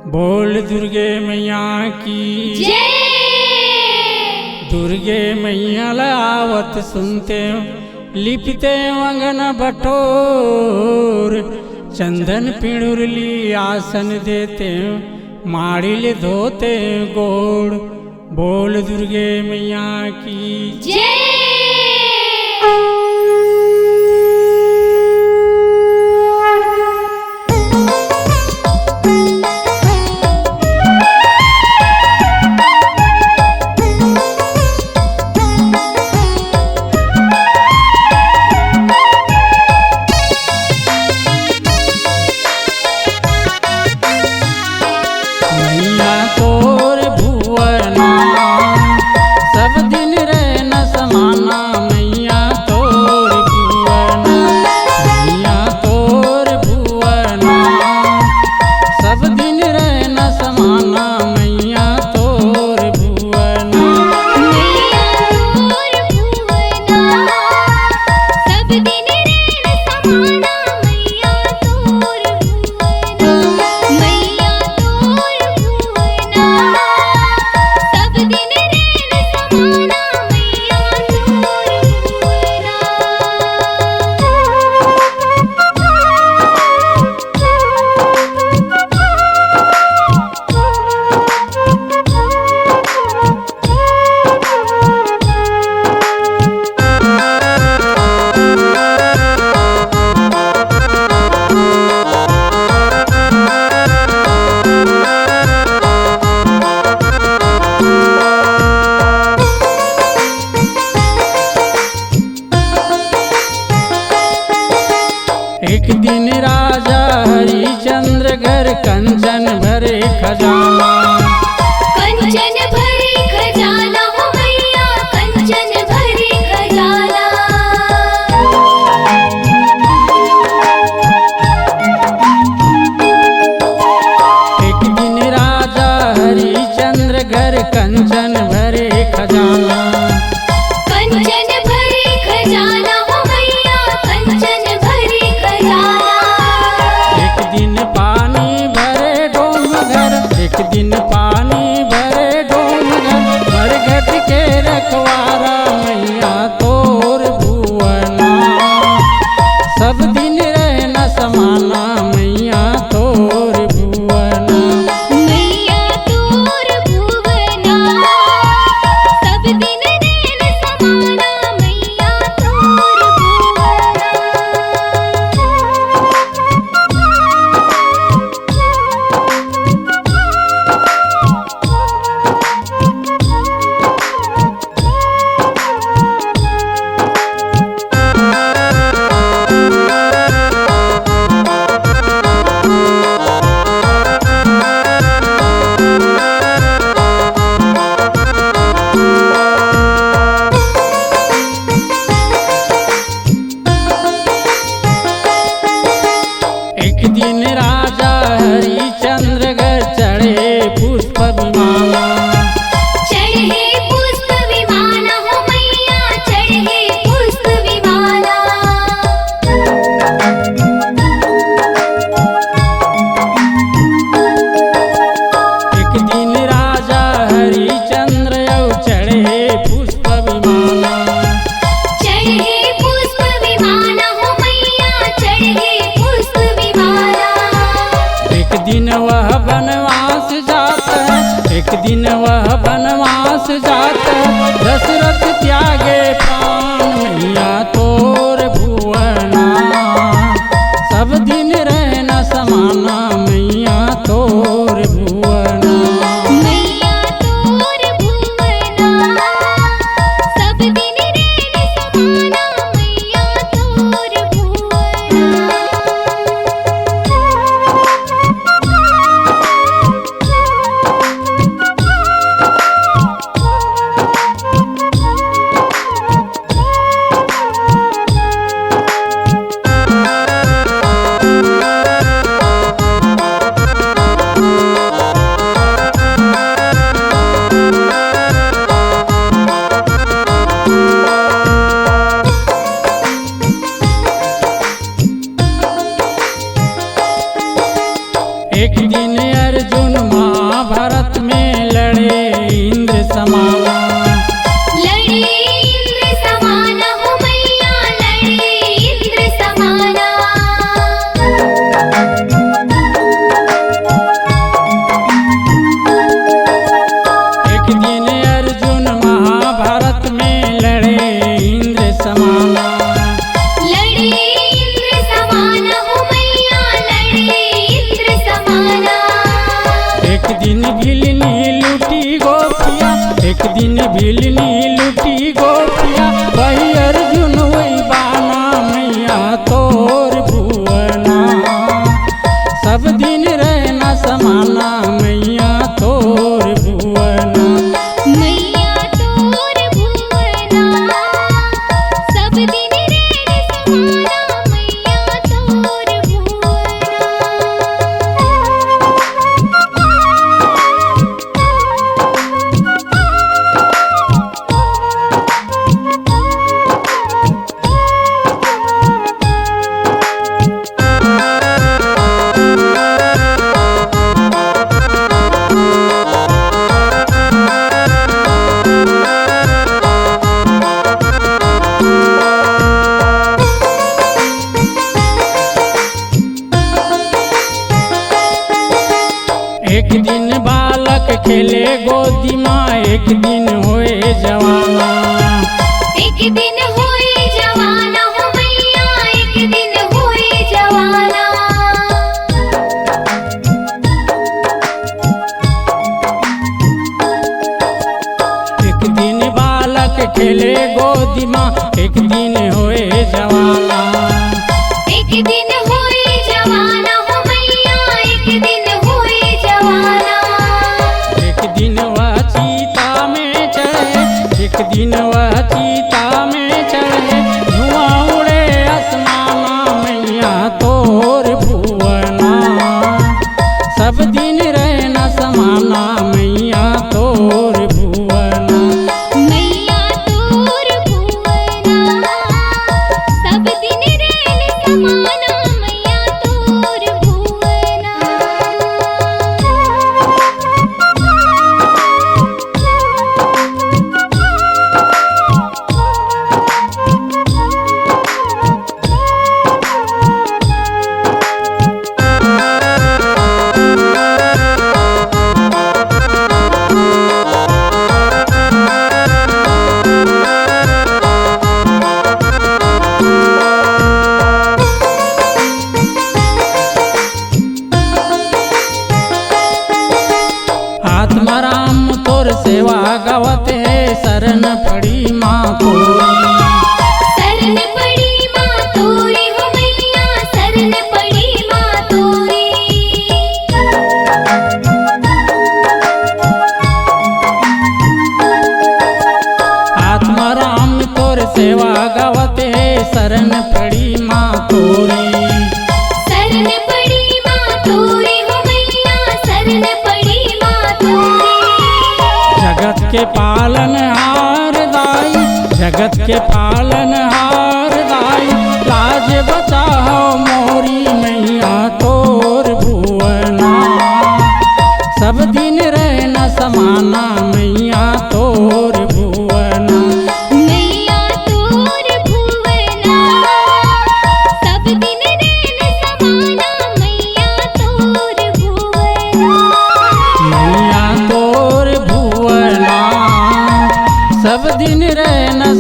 बोल दुर्गे मैया की जय। दुर्गे मैया लावत सुनते लिपते वंगन बटोर, चंदन पिणुरली आसन देते माड़िल धोते गोड़। बोल दुर्गे मैया की जय। मैया तोर भुवना सब दिन रहना समाना। मैया तोर भुवना, मैया तोर भुवना सब दिन रहना समाना। मैया तोर भुवना, मैया तोर भुवना सब दिन रहना समाना। मैया तोर भुवना, मैया तोर भुवना सब दिन रहना समाना। मैया एक दिन राजा हरिचंद्र घर कंचन भरे खजाना। कंचन भरे खजाना हो मैया, कंचन भरे खजाना। एक दिन राजा हरिचंद्र घर कंचन भरे खजाना। कंचन भरे खजाना हो मैया, कंचन भरे खजाना। एक दिन पानी भरे डोम घर, एक दिन पानी भरे डोम घर, मरघट के रखवारा। मैया तोर भुवना सब दिन रहना समाना। मैया तोर भुवना, मैया तोर भुवना सब दिन रहना समाना। मैया तोर एक दिन राजा हरिचंद्र घर चढ़े पुष्प विमाना। चढ़े पुष्प विमाना हो मैया, चढ़े पुष्प विमाना। एक दिन राजा हरिचंद्र चढ़े पुष्प विमाना। चढ़े पुष्प विमाना हो मैया, चढ़े पुष्प विमाना। एक दिन वह बनवास जाता है, एक दिन वह बनवास जाता है, दशरथ त्यागे प्राण। मैया तोर भुवना सब दिन रहना समाना। मैया तोर भुवना, मैया तोर भुवना सब दिन रहना समाना। मैया तोर भुवना। भिलनी लूटी गोपिया, एक दिन भिलनी लूटी गोपिया, वही अर्जुन वही बाना मैया तोर भुवना, सब दिन रहना समाना मैया तोर भुवना। मैया तोर भुवना, सब दिन रहना समाना मैया तोर भुवना। एक दिन बालक खेले गोदी माँ, एक दिन होए जवाना, एक दिन होए जवाना हो मैया, एक दिन होए जवाना। एक दिन बालक खेले गोदी माँ, एक दिन होए जवाना, एक दिन होए जवाना हो मैया, एक दिन होए जवाना। एक दिन वह चीता में चढ़े, एक दिन वह चीता में चढ़े, धुआं उड़े आसमाना मैया तोर भुवना, सब दिन रहना समाना मैया तोर भुवना। मैया तोर भुवना, सब दिन रहना समाना मैया तोर भुवना। आत्माराम तोर सेवा गावत है, शरण पड़ी माँ तोरी, शरण पड़ी माँ तोरी हो मैया, शरण पड़ी माँ तोरी। आत्माराम तोर सेवा गावत है, शरण पड़ी माँ तोरी, शरण पड़ी माँ तोरी हो मैया, शरण पड़ी माँ तोरी। जगत के पालन हार दाई, जगत के पालन हार दाई, लाज बचाओ मोरी मैया तोर भुवना, सब दिन रहना समाना मैया तोर भुवना। मैया तोर भुवना, सब दिन रहना समाना मैया तोर भुवना। मैया तोर भुवना, सब दिन रहना